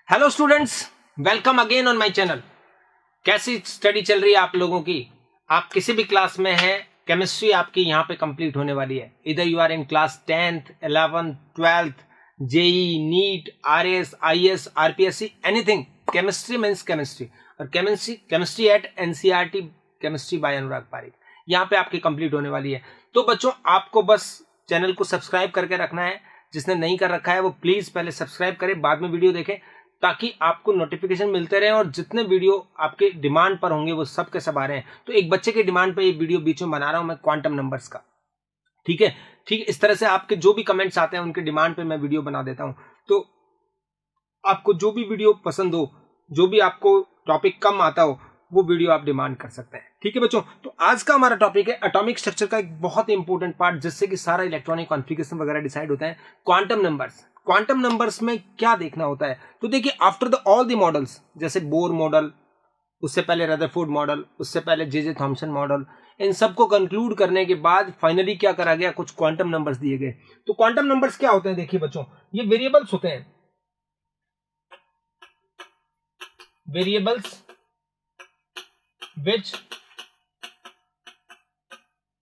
Hello students, welcome again on my channel. कैसी study चल रही है आप लोगों की? आप किसी भी क्लास में हैं, केमिस्ट्री आपकी यहाँ पे कंप्लीट होने वाली है। इधर you are in class 10th 11th 12th JEE NEET RS IAS RPSC anything, chemistry means chemistry. और chemistry at NCERT chemistry by Anurag Pareek यहाँ पे आपकी कंप्लीट होने वाली है। तो बच्चों, आपको बस चैनल को सब्सक्राइब करके रखना है। जिसने नहीं कर रखा है वो प्लीज पहले सब्सक्राइब करें, बाद में वीडियो देखें, ताकि आपको नोटिफिकेशन मिलते रहे। और जितने वीडियो आपके डिमांड पर होंगे वो सब के सब आ रहे हैं। तो एक बच्चे के डिमांड पर ये वीडियो बीच में बना रहा हूं मैं, क्वांटम नंबर्स का। ठीक है, ठीक इस तरह से आपके जो भी कमेंट्स आते हैं उनके डिमांड पे मैं वीडियो बना देता हूं। तो आपको जो भी वीडियो पसंद हो, जो भी आपको टॉपिक कम आता हो, वो वीडियो आप डिमांड कर सकते हैं। ठीक है बच्चों, तो आज का हमारा टॉपिक है एटॉमिक स्ट्रक्चर का एक बहुत ही इंपॉर्टेंट पार्ट, जिससे कि सारा इलेक्ट्रॉनिक कॉन्फ़िगरेशन वगैरह डिसाइड होता है। Quantum numbers. क्वांटम नंबर्स में क्या देखना होता है? तो देखिए, after the all the models, जैसे बोर मॉडल, उससे पहले रदरफोर्ड मॉडल, उससे पहले जे थॉमसन मॉडल, इन सबको कंक्लूड करने के बाद फाइनली क्या करा गया? कुछ क्वांटम नंबर्स दिए गए। तो क्वांटम नंबर्स क्या होते हैं? देखिए बच्चों, ये वेरिएबल्स होते हैं। Variables which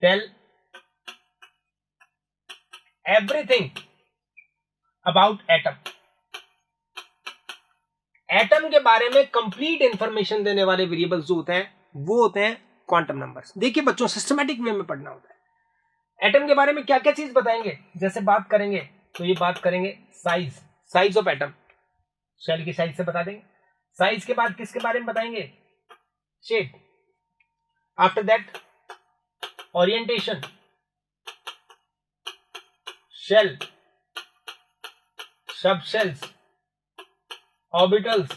tell everything about atom। Atom के बारे में कंप्लीट इंफॉर्मेशन देने वाले वेरिएबल्स जो होते हैं वो होते हैं क्वांटम नंबर्स। देखिए बच्चों, सिस्टमैटिक वे में पढ़ना होता है। एटम के बारे में क्या क्या चीज बताएंगे? जैसे बात करेंगे तो ये बात करेंगे साइज ऑफ एटम, शेल की साइज से बता देंगे। साइज के बाद किसके बारे में बताएंगे? Shape. After that, orientation, shell, subshells, orbitals,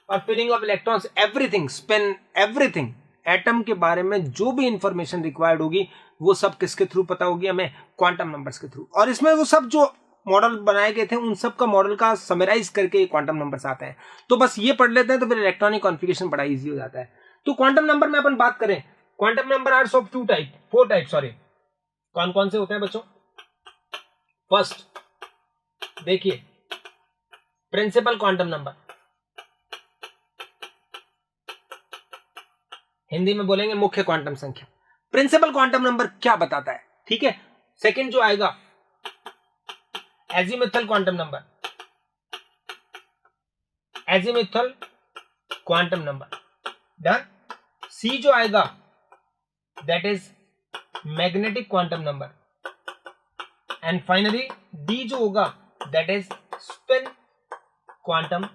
और filling of electrons, everything, spin, everything. Atom के बारे में जो भी इंफॉर्मेशन रिक्वायर्ड होगी वो सब किसके थ्रू पता होगी हमें? क्वांटम नंबर्स के थ्रू। और इसमें वो सब जो मॉडल बनाए गए थे उन सब का मॉडल का समराइज करके क्वांटम नंबर्स आते हैं। तो बस ये पढ़ लेते हैं तो फिर इलेक्ट्रॉनिक कॉन्फ़िगरेशन बड़ा इजी हो जाता है। तो क्वांटम नंबर में अपन बात करें, quantum number are of four type sorry. कौन कौन से होते हैं बच्चों? फर्स्ट देखिए, प्रिंसिपल क्वांटम नंबर, हिंदी में बोलेंगे मुख्य क्वांटम संख्या। प्रिंसिपल क्वांटम नंबर क्या बताता है? ठीक है। सेकंड जो आएगा, azimuthal quantum number, azimuthal quantum number done. C जो आएगा that is magnetic quantum number, and finally D जो होगा that is spin quantum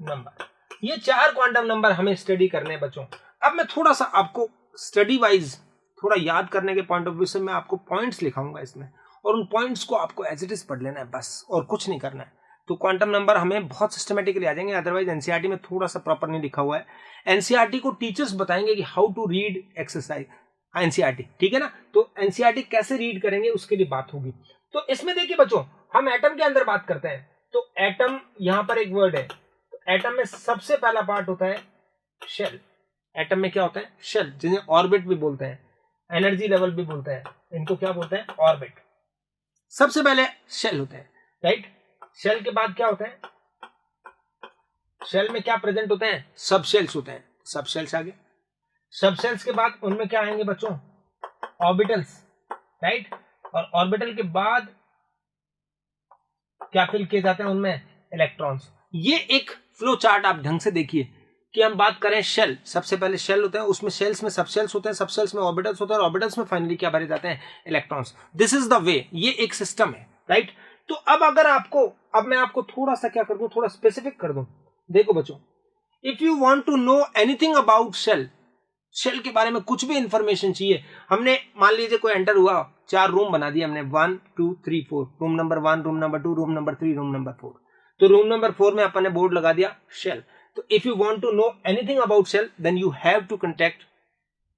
number. ये चार क्वांटम नंबर हमें स्टडी करने हैं बच्चों। अब मैं थोड़ा सा आपको स्टडी वाइज थोड़ा याद करने के पॉइंट ऑफ व्यू से मैं आपको पॉइंट्स लिखाऊंगा इसमें, और उन पॉइंट्स को आपको एज इट इज पढ़ लेना है बस, और कुछ नहीं करना है। तो क्वांटम नंबर हमें बहुत सिस्टमेटिकली आ जाएंगे, अदरवाइज एनसीईआरटी में थोड़ा सा प्रॉपर नहीं लिखा हुआ है। एनसीईआरटी को टीचर्स बताएंगे कि how to read exercise NCERT, ठीक है ना। तो एनसीईआरटी कैसे रीड करेंगे उसके लिए बात होगी। तो इसमें देखिए बच्चों, हम एटम के अंदर बात करते हैं। तो एटम यहां पर एक वर्ड है। तो एटम में सबसे पहला पार्ट होता है शेल। एटम में क्या होता है? शेल, जिन्हें ऑर्बिट भी बोलते हैं, एनर्जी लेवल भी बोलते हैं, इनको क्या बोलते हैं? ऑर्बिट। सबसे पहले शेल होते हैं, राइट। शेल के बाद क्या होता है? शेल में क्या प्रेजेंट होते हैं? सब शेल्स होते हैं। सब शेल्स आगे, सब शेल्स के बाद उनमें क्या आएंगे बच्चों? Orbitals, right. और ऑर्बिटल के बाद क्या फिल किए जाते हैं उनमें? इलेक्ट्रॉन्स। ये एक फ्लो चार्ट आप ढंग से देखिए कि हम बात करें शेल, सबसे पहले शेल होता है, उसमें शेल्स में सब शेल्स होते हैं, सब शेल्स में ऑर्बिटल्स होते हैं, और ऑर्बिटल्स में फाइनली क्या भरे जाते हैं? Electrons. This is the way, ये एक सिस्टम है, राइट। तो अब अगर आपको, अब मैं आपको थोड़ा सा क्या कर दूं, थोड़ा स्पेसिफिक कर दूं। देखो बच्चों, if you want to know anything about shell, shell के बारे में कुछ भी इंफॉर्मेशन चाहिए, हमने मान लीजिए कोई एंटर हुआ, 4 रूम बना दिए हमने, 1 2 3 4, room number 1, room number 2, room number 3, room number 4। तो रूम नंबर 4 में अपन ने बोर्ड लगा दिया शेल। तो if you want to know anything about shell then you have to contact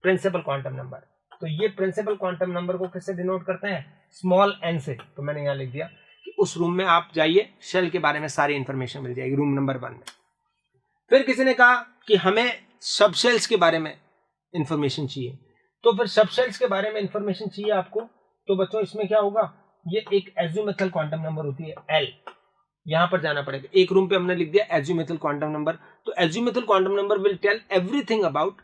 principal quantum number. तो ये प्रिंसिपल क्वांटम नंबर को किससे डिनोट करते हैं? स्मॉल एन से। तो मैंने यहां लिख दिया कि उस रूम में आप जाइए, शेल के बारे में सारी इंफॉर्मेशन मिल जाएगी रूम नंबर 1 में। फिर किसी ने कहा कि हमें सब शेल्स के बारे में इंफॉर्मेशन चाहिए, तो फिर सब शेल्स के बारे में इंफॉर्मेशन चाहिए आपको, तो बच्चों इसमें क्या होगा? ये एक एजीमुथल क्वांटम नंबर होती है एल, यहां पर जाना पड़ेगा। एक रूम पे हमने लिख दिया एजिमुथल क्वांटम नंबर, तो azimuthal quantum number will tell everything about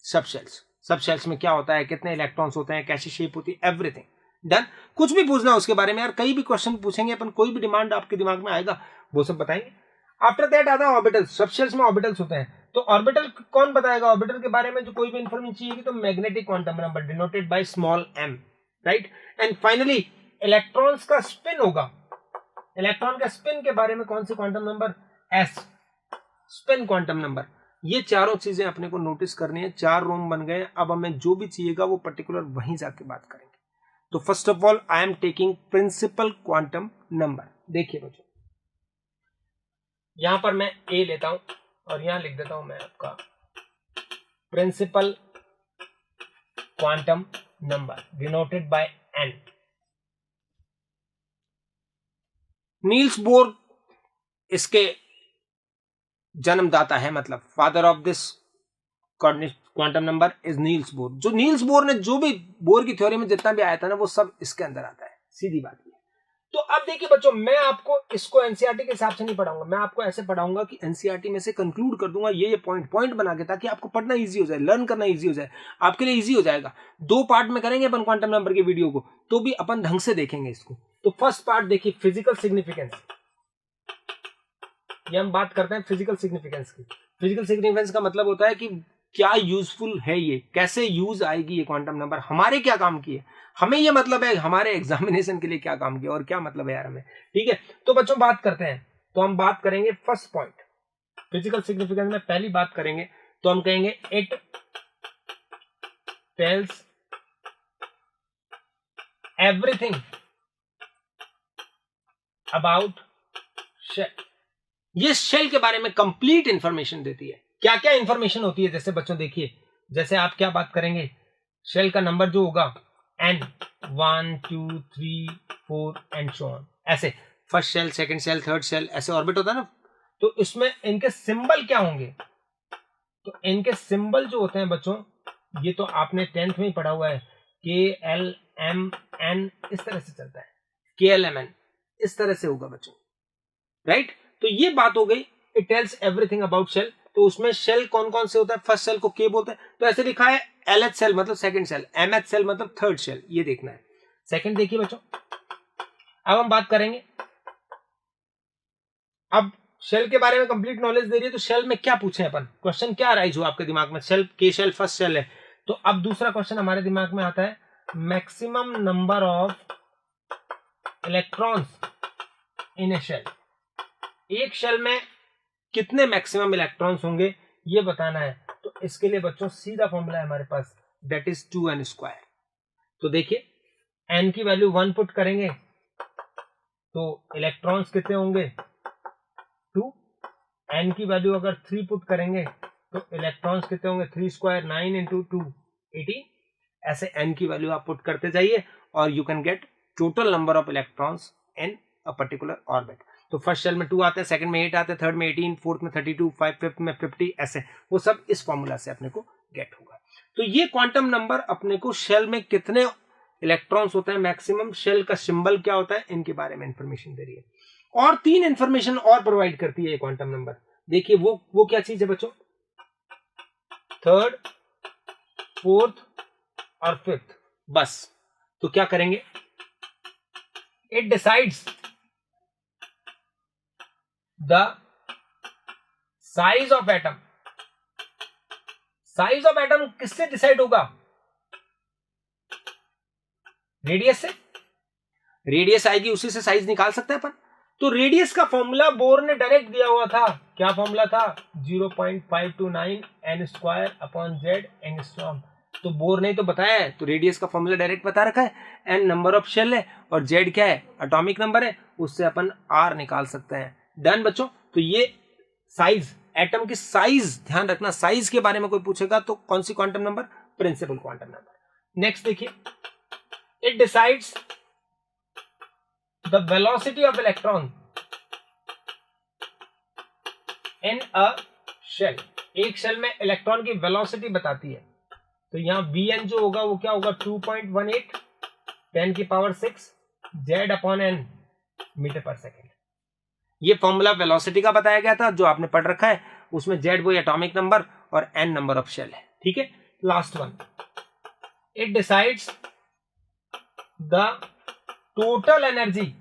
subshells. Subshells में क्या होता है, कितने इलेक्ट्रॉन्स होते हैं, कैसी शेप होती है, एवरीथिंग डन। कुछ भी पूछना है उसके बारे में यार, कई भी क्वेश्चन पूछेंगे अपन, कोई भी डिमांड आपके दिमाग में आएगा वो सब बताएंगे। आफ्टर दैट आता है ऑर्बिटल। सब शेल्स में ऑर्बिटल्स होते हैं, तो ऑर्बिटल कौन बताएगा ऑर्बिटल के बारे में, जो कोई भी इंफॉर्मेशन चाहिए तो magnetic quantum number denoted by small m, right. And finally electrons का स्पिन होगा। इलेक्ट्रॉन का स्पिन के बारे में कौन सी quantum number, s, spin quantum number. ये चारों चीजें अपने को नोटिस करनी है। 4 रूम बन गए, अब हमें जो भी चाहिएगा वो पर्टिकुलर वहीं जाके बात करेंगे। तो first of all I am taking principal quantum number. देखिए बच्चों, यहां पर मैं ए लेता हूं और यहां लिख देता हूं मैं आपका principal quantum number denoted by n। Niels Bohr इसके जन्मदाता है, मतलब father of this quantum number is Niels Bohr. जो नील्स बोर ने जो भी बोर की थ्योरी में जितना भी आया था ना, वो सब इसके अंदर आता है, सीधी बात है। तो अब देखिए बच्चों, मैं आपको इसको एनसीईआरटी के हिसाब से नहीं पढ़ाऊंगा, मैं आपको ऐसे पढ़ाऊंगा कि एनसीईआरटी में से कंक्लूड कर दूंगा ये पॉइंट बना के, ताकि आपको पढ़ना इजी हो जाए, लर्न करना इजी हो जाए, आपके लिए इजी हो जाएगा। 2 पार्ट में करेंगे अपन क्वांटम नंबर के वीडियो को, तो भी अपन ढंग से देखेंगे इसको। तो फर्स्ट पार्ट देखिए, फिजिकल सिग्निफिकेंस। ये हम बात करते हैं फिजिकल सिग्निफिकेंस की। फिजिकल सिग्निफिकेंस का मतलब होता है कि क्या यूजफुल है, ये कैसे यूज आएगी ये क्वांटम नंबर, हमारे क्या काम की है, हमें ये मतलब है हमारे एग्जामिनेशन के लिए क्या काम किया और क्या मतलब है यार हमें, ठीक है। तो बच्चों बात करते हैं, तो हम बात करेंगे फर्स्ट पॉइंट फिजिकल सिग्निफिकेंस में। पहली बात करेंगे तो हम कहेंगे it tells everything about shell. ये शेल के बारे में कंप्लीट इंफॉर्मेशन देती है। क्या क्या इंफॉर्मेशन होती है, जैसे बच्चों देखिए, जैसे आप क्या बात करेंगे, शेल का नंबर जो होगा n 1 2 3 4 एंड सो ऑन, ऐसे first shell, second shell, third shell, ऐसे ऑर्बिट होता है ना। तो इसमें इनके सिंबल क्या होंगे, तो इनके सिंबल जो होते हैं बच्चों, ये तो आपने 10th में ही पढ़ा हुआ है, KLMN इस तरह से चलता है, KLMN इस तरह से होगा बच्चों, राइट। तो ये बात हो गई, it tells everything about shell. तो उसमें शेल कौन कौन से होता है, फर्स्ट शेल को के बोलते हैं, तो ऐसे लिखा है LH शेल मतलब सेकंड शेल, MH शेल मतलब थर्ड शेल, ये देखना है। सेकंड देखिए बच्चों, अब हम बात करेंगे, अब शेल के बारे में कंप्लीट नॉलेज दे रही है, तो शेल में क्या पूछे अपन, क्वेश्चन क्या राइज हुआ आपके दिमाग में, शेल के शेल फर्स्ट शेल है, तो अब दूसरा क्वेश्चन हमारे दिमाग में आता है, maximum number of electrons in a shell. एक शेल में कितने मैक्सिमम इलेक्ट्रॉन्स होंगे ये बताना है। तो इसके लिए बच्चों सीधा फॉर्मूला है हमारे पास, दैट इज 2n²। तो देखिए n की वैल्यू 1 पुट करेंगे तो इलेक्ट्रॉन्स कितने होंगे 2। n की वैल्यू अगर 3 पुट करेंगे तो इलेक्ट्रॉन्स कितने होंगे 3² 9 × 2 18। ऐसे n की वैल्यू आप पुट करते जाइए और you can get total number of electrons in a particular orbit. तो फर्स्ट शेल में 2 आते हैं, सेकंड में 8 आते हैं, थर्ड में 18, फोर्थ में 32, फिफ्थ में 50, ऐसे वो सब इस फॉर्मूला से अपने को गेट होगा। तो ये क्वांटम नंबर अपने को शेल में कितने इलेक्ट्रॉन्स होते हैं मैक्सिमम, शेल का सिंबल क्या होता है, इनके बारे में इंफॉर्मेशन दे रही है। और 3 इंफॉर्मेशन और प्रोवाइड करती है ये क्वांटम नंबर। देखिए वो क्या चीज है बच्चों, थर्ड, फोर्थ और फिफ्थ, बस। तो क्या करेंगे, it decides the size of atom. Size of atom किससे डिसाइड होगा, रेडियस से। रेडियस आएगी उसी से साइज निकाल सकते हैं अपन। तो रेडियस का फॉर्मूला बोर ने डायरेक्ट दिया हुआ था, क्या फॉर्मूला था 0.529 n²/z एंगस्ट्रॉम। तो बोर ने तो बताया है, तो रेडियस का फॉर्मूला डायरेक्ट बता रखा है, n नंबर ऑफ शेल है और z क्या है, एटॉमिक नंबर है, उससे अपन r निकाल सकते हैं। डन बच्चों। तो ये साइज, एटम की साइज ध्यान रखना, साइज के बारे में कोई पूछेगा तो कौन सी quantum number, principal quantum number. Next देखिए, it decides the velocity of electron in a shell. एक शेल में इलेक्ट्रॉन की वेलोसिटी बताती है। तो यहां Vn जो होगा वो क्या होगा 2.18 10⁶ Z/n मीटर पर सेकेंड। ये फॉर्मूला वेलोसिटी का बताया गया था जो आपने पढ़ रखा है, उसमें जेड वो एटॉमिक नंबर और एन नंबर ऑफ शेल है। ठीक है, last one, it decides the total energy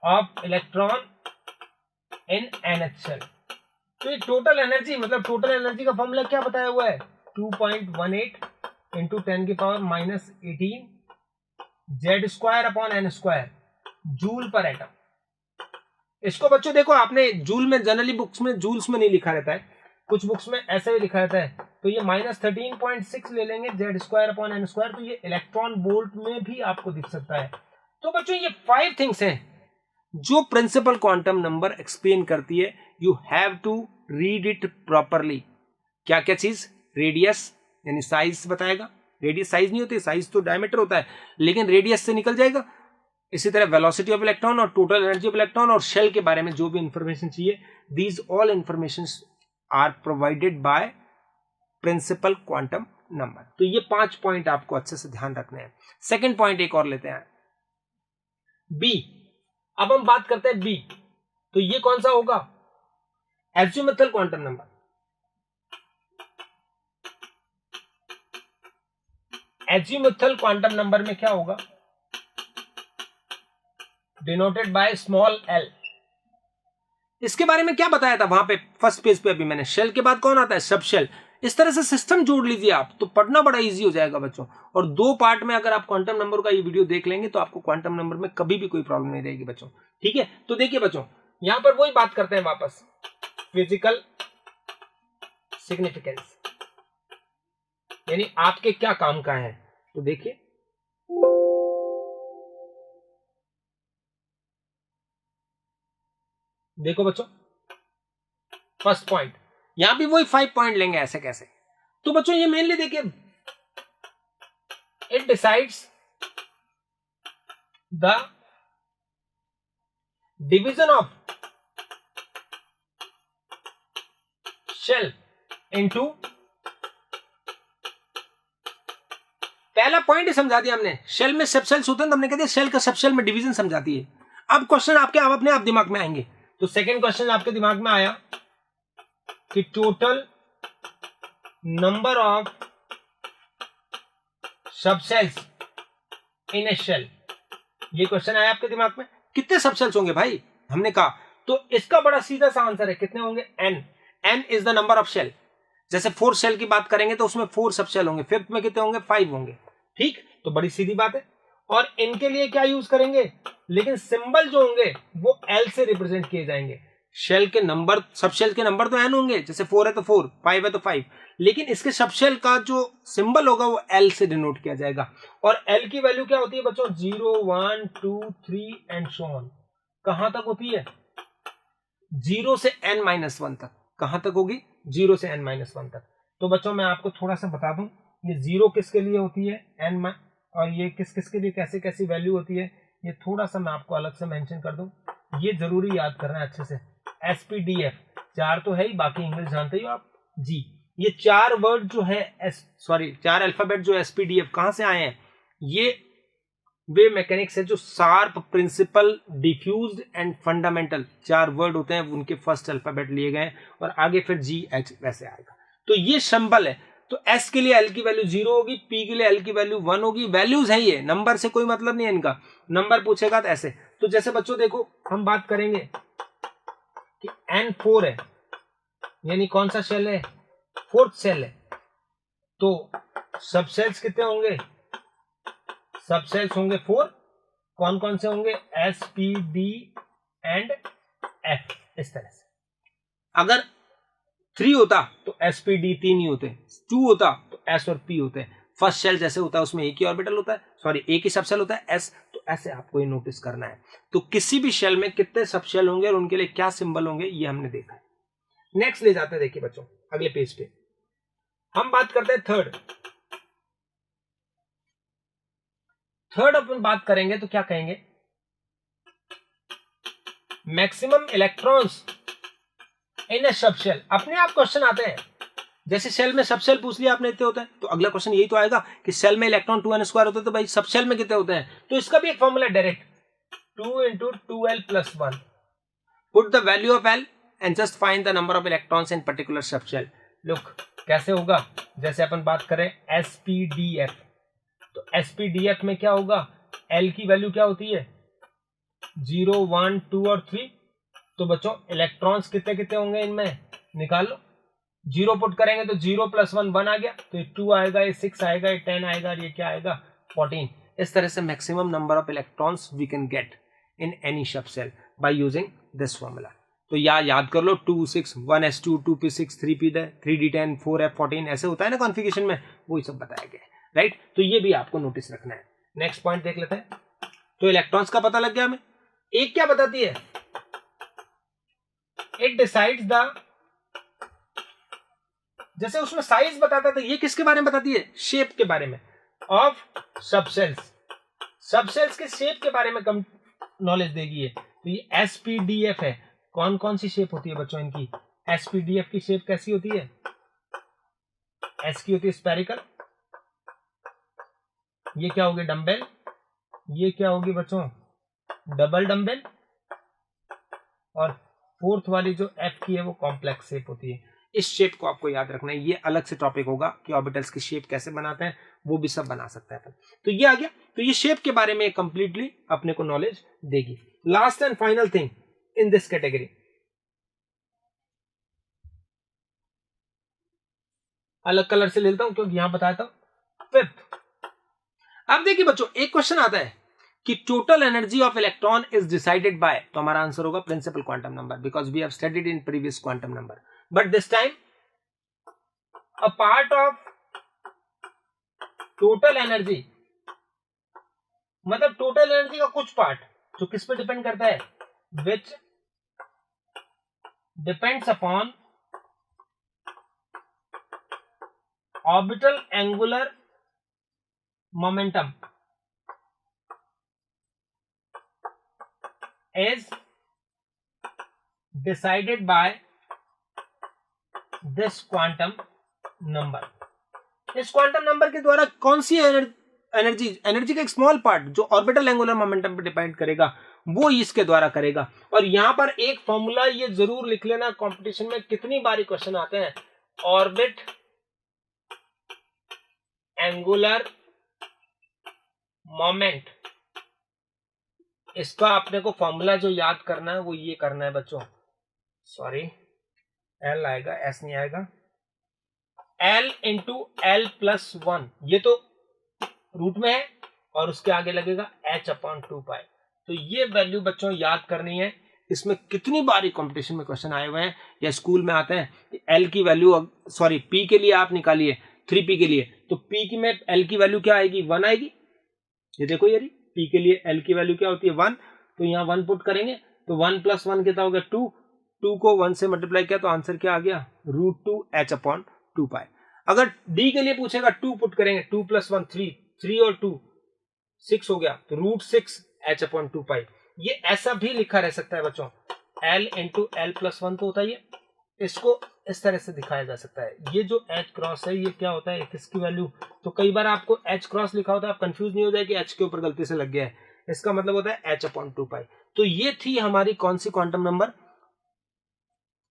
of electron in nth shell. तो ये टोटल एनर्जी मतलब टोटल एनर्जी का फॉर्मूला क्या बताया हुआ है, 2.18 इंटू 10 की power -18 Z square upon n square joule per atom. इसको बच्चों देखो आपने जूल में जनरली बुक्स में जूल्स में नहीं लिखा रहता है, कुछ बुक्स में ऐसे भी लिखा रहता है, तो ये -13.6 ले लेंगे Z square upon n square, तो ये इलेक्ट्रॉन वोल्ट में भी आपको दिख सकता है। तो बच्चों ये 5 थिंग्स हैं जो प्रिंसिपल क्वांटम नंबर एक्सप्लेन करती है, you have to read it properly. क्या क्या चीज, रेडियस यानी साइज बताएगा, रेडियस साइज नहीं होती, साइज तो डायमीटर होता है, लेकिन रेडियस से निकल जाएगा। इसी तरह वेलोसिटी ऑफ इलेक्ट्रॉन और टोटल एनर्जी ऑफ इलेक्ट्रॉन और शेल के बारे में जो भी इंफॉर्मेशन चाहिए, these all information are provided by principal quantum number. तो ये 5 पॉइंट आपको अच्छे से ध्यान रखने हैं। सेकेंड पॉइंट एक और लेते हैं, बी। अब हम बात करते हैं बी, तो ये कौन सा होगा, एज़िमुथल क्वांटम नंबर। एज़िमुथल क्वांटम नंबर में क्या होगा, डिनोटेड बाय स्मॉल एल। इसके बारे में क्या बताया था वहां पे फर्स्ट पेज पे, अभी मैंने शेल के बाद कौन आता है, सब शेल। इस तरह से सिस्टम जोड़ लीजिए आप, तो पढ़ना बड़ा इजी हो जाएगा बच्चों। और 2 पार्ट में अगर आप क्वांटम नंबर का ये वीडियो देख लेंगे तो आपको क्वांटम नंबर में कभी भी कोई प्रॉब्लम नहीं रहेगी बच्चों। ठीक है, तो देखिए बच्चों यहां पर वही बात करते हैं वापस, फिजिकल सिग्निफिकेंस यानी आपके क्या काम का है। तो देखिए देखो बच्चों, फर्स्ट पॉइंट, यहां भी वही 5 पॉइंट लेंगे ऐसे कैसे। तो बच्चों ये मेनली देखिए, it decides the division of shell into, पहला पॉइंट ही समझा दिया हमने, शेल में सब शेल्स होते हैं, तो हमने कह दिया शेल का सब शेल में डिवीजन समझाती है। अब क्वेश्चन आपके आप अपने आप दिमाग में आएंगे। तो सेकंड क्वेश्चन आपके दिमाग में आया कि total number of subshells in a shell, ये क्वेश्चन आया आपके दिमाग में, कितने सब शेल्स होंगे भाई, हमने कहा। तो इसका बड़ा सीधा सा आंसर है, कितने होंगे, n. N is the number of shell. जैसे 4 शेल की बात करेंगे तो उसमें 4 सब शेल होंगे, 5th में कितने होंगे, 5 होंगे। ठीक, तो बड़ी सीधी बात है। और इनके लिए क्या यूज करेंगे, लेकिन सिंबल जो होंगे वो एल से रिप्रेजेंट किए जाएंगे। शेल के नंबर, सब शेल के नंबर तो एन होंगे, जैसे 4 है तो 4, 5 है तो 5, लेकिन इसके सब शेल का जो सिंबल होगा वो एल से डिनोट किया जाएगा। और एल की वैल्यू क्या होती है बच्चों, 0, 1, 2, 3 एंड सो ऑन। कहां तक होती है, 0 से n-1 तक। कहां तक होगी, 0 से n-1 तक। तो बच्चों मैं आपको थोड़ा सा बता दूं, ये 0 किसके लिए होती है, n, और ये किस किस के लिए कैसे कैसी वैल्यू होती है, ये थोड़ा सा मैं आपको अलग से मेंशन कर दूं, ये जरूरी याद करना है अच्छे से। SPDF 4 तो है ही, बाकी इंग्लिश जानते ही हो आप जी। ये 4 वर्ड जो है 4 अल्फाबेट जो SPDF कहां से आए हैं, ये वे मैकेनिक्स है जो sharp, principal, diffused and fundamental 4 word होते हैं, उनके फर्स्ट अल्फाबेट लिए गए और आगे फिर GH वैसे आएगा। तो ये सिंबल है। तो S के लिए L की वैल्यू 0 होगी, P के लिए L की वैल्यू 1 होगी। वैल्यूज है, ये नंबर से कोई मतलब नहीं है इनका, नंबर पूछेगा तो ऐसे। तो जैसे बच्चों देखो हम बात करेंगे कि N4 है, यानी कौन सा शेल है, 4th शेल है। तो सब शेल्स कितने होंगे, सब शेल्स होंगे 4। कौन कौन से होंगे, S, P, D and F। इस तरह से अगर 3 होता तो S, P, D 3 ही होते, 2 होता तो S और P होते। फर्स्ट शेल जैसे होता है उसमें एक ही ऑर्बिटल होता है, सॉरी एक ही सब शेल होता है S, तो ऐसे आपको ये नोटिस करना है। तो किसी भी शेल में कितने सब शेल होंगे और उनके लिए क्या सिंबल होंगे ये हमने देखा है। नेक्स्ट ले जाते हैं, देखिए बच्चों अगले पेज पे हम बात करते हैं थर्ड अपन बात करेंगे तो क्या कहेंगे, मैक्सिमम इलेक्ट्रॉन्स इन ए सब शेल। अपने आप क्वेश्चन आते हैं, जैसे शेल में सब शेल पूछ लिया आपने इतने होते हैं, तो अगला क्वेश्चन यही तो आएगा कि शेल में इलेक्ट्रॉन 2n² होते हैं, तो भाई सब शेल में कितने होते हैं। तो इसका भी एक formula direct, 2 into 2l plus 1. Put the value of L and just find the number of electrons in particular subshell. Look, कैसे होगा? जैसे अपन बात करें SPDF, तो SPDF में क्या होगा? L की वैल्यू क्या होती है? 0, 1, 2 और 3. तो बच्चों इलेक्ट्रॉन्स कितने कितने होंगे इनमें? निकाल लो. 0 पुट करेंगे तो 0 + 1 1 आ गया, तो ये 2 आएगा, ये 6 आएगा, ये 10 आएगा और ये क्या आएगा? 14. इस तरह से maximum number of electrons we can get in any sub shell by using this formula. तो याद कर लो 2 6 1 S2 2 P6 3 P 3D10 4 F14 ऐसे होता है ना कॉन्फ़िगरेशन में, वही सब बताया गया है, राइट. तो ये भी आपको नोटिस रखना है. नेक्स्ट पॉइंट देख लेते हैं. तो इलेक्ट्रॉन्स का पता लग गया हमें. एक क्या बताती है? इट डिसाइड्स द, जैसे उसमें साइज बताता था, ये किसके बारे में बताती है? शेप के बारे में ऑफ सबसेल्स. सबसेल्स के शेप के बारे में कम नॉलेज देगी है. तो ये SPDF है. कौन कौन सी शेप होती है बच्चों इनकी? SPDF की शेप कैसी होती है? S की होती है स्फेरिकल. ये क्या होगी? डंबल. ये क्या होगी बच्चों? Double dumbbell. और फोर्थ वाली जो F की है वो कॉम्प्लेक्स शेप होती है. इस शेप को आपको याद रखना है. ये अलग से टॉपिक होगा कि ऑर्बिटल्स की शेप कैसे बनाते हैं, वो भी सब बना सकते हैं. तो ये आ गया. तो ये शेप के बारे में कंप्लीटली अपने को नॉलेज देगी. Last and final thing in this category, अलग कलर से लेता हूं क्योंकि यहां बताया था. फिफ्थ, अब देखिए बच्चों एक क्वेश्चन आता है कि total energy of electron is decided by, तो हमारा आंसर होगा principal quantum number, because we have studied in previous quantum number. But this time a part of total energy, मतलब टोटल एनर्जी का कुछ पार्ट जो किस पे डिपेंड करता है? Which depends upon orbital angular momentum is decided by this quantum number. इस quantum number के द्वारा कौन सी एनर्जी का एक स्मॉल पार्ट जो ऑर्बिटल एंगुलर मोमेंटम पे डिपेंड करेगा, वो इसके द्वारा करेगा. और यहां पर एक फॉर्मूला ये जरूर लिख लेना, कंपटीशन में कितनी बारी क्वेश्चन आते हैं. ऑर्बिट एंगुलर मोमेंट, इसका आपने को फॉर्मूला जो याद करना है वो ये करना है बच्चों. सॉरी, L आएगा, S नहीं आएगा. L इंटू L + 1, ये तो रूट में है और उसके आगे लगेगा H/2π. तो ये वैल्यू बच्चों याद करनी है. इसमें कितनी बारी कंपटीशन में क्वेश्चन आए हुए हैं या स्कूल में आते हैं. L की वैल्यू, सॉरी P के लिए आप निकालिए 3P के लिए, तो P की में L की वैल्यू क्या आएगी? 1 आएगी. ये देखो यारी, P के लिए L की वैल्यू क्या होती है? 1. तो यहाँ 1 पुट करेंगे तो 1 + 1 कितना हो गया? 2. 2 को 1 से मल्टीप्लाई किया तो आंसर क्या आ गया? √2H/2π. अगर D के लिए पूछेगा 2 पुट करेंगे, 2 + 1 3, 3 और 2 6 हो गया, तो √6H/2π. ये ऐसा भी लिखा रह सकता है बच्चों, L इंटू L + 1 तो होता ही है. इसको इस तरह से दिखाया जा सकता है. ये जो H है ये क्या होता है? किसकी वैल्यू? तो कई बार आपको H लिखा होता है, आप कंफ्यूज नहीं हो जाए कि H के ऊपर गलती से लग गया है. इसका मतलब होता है H/2π. तो ये थी हमारी कौन सी क्वांटम नंबर?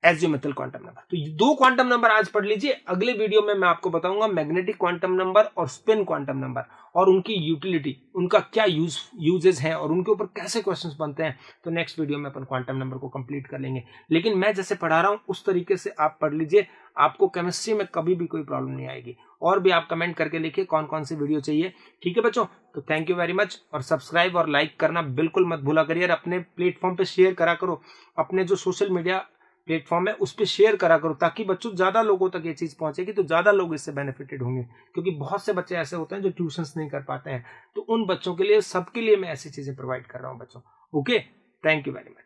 एजियोमेट्रिक क्वांटम नंबर. तो 2 क्वांटम नंबर आज पढ़ लीजिए. अगले वीडियो में मैं आपको बताऊंगा मैग्नेटिक क्वांटम नंबर और स्पिन क्वांटम नंबर और उनकी यूटिलिटी, उनका क्या यूजेस हैं और उनके ऊपर कैसे क्वेश्चंस बनते हैं. तो नेक्स्ट वीडियो में अपन क्वांटम नंबर को कंप्लीट कर लेंगे. लेकिन मैं जैसे पढ़ा रहा हूं उस तरीके से आप पढ़ लीजिए, आपको केमिस्ट्री में कभी भी कोई प्रॉब्लम नहीं आएगी. और भी आप कमेंट करके लिखिए कौन कौन सी वीडियो चाहिए. ठीक है बच्चों, तो थैंक यू वेरी मच. और सब्सक्राइब और लाइक करना बिल्कुल मत भूला करिए. और अपने प्लेटफॉर्म पे शेयर करा करो, अपने जो सोशल मीडिया प्लेटफॉर्म है उस पर शेयर करा करो, ताकि बच्चों ज्यादा लोगों तक ये चीज पहुंचेगी तो ज्यादा लोग इससे बेनिफिटेड होंगे. क्योंकि बहुत से बच्चे ऐसे होते हैं जो ट्यूशंस नहीं कर पाते हैं, तो उन बच्चों के लिए, सबके लिए मैं ऐसी चीजें प्रोवाइड कर रहा हूं बच्चों. Okay, thank you very much.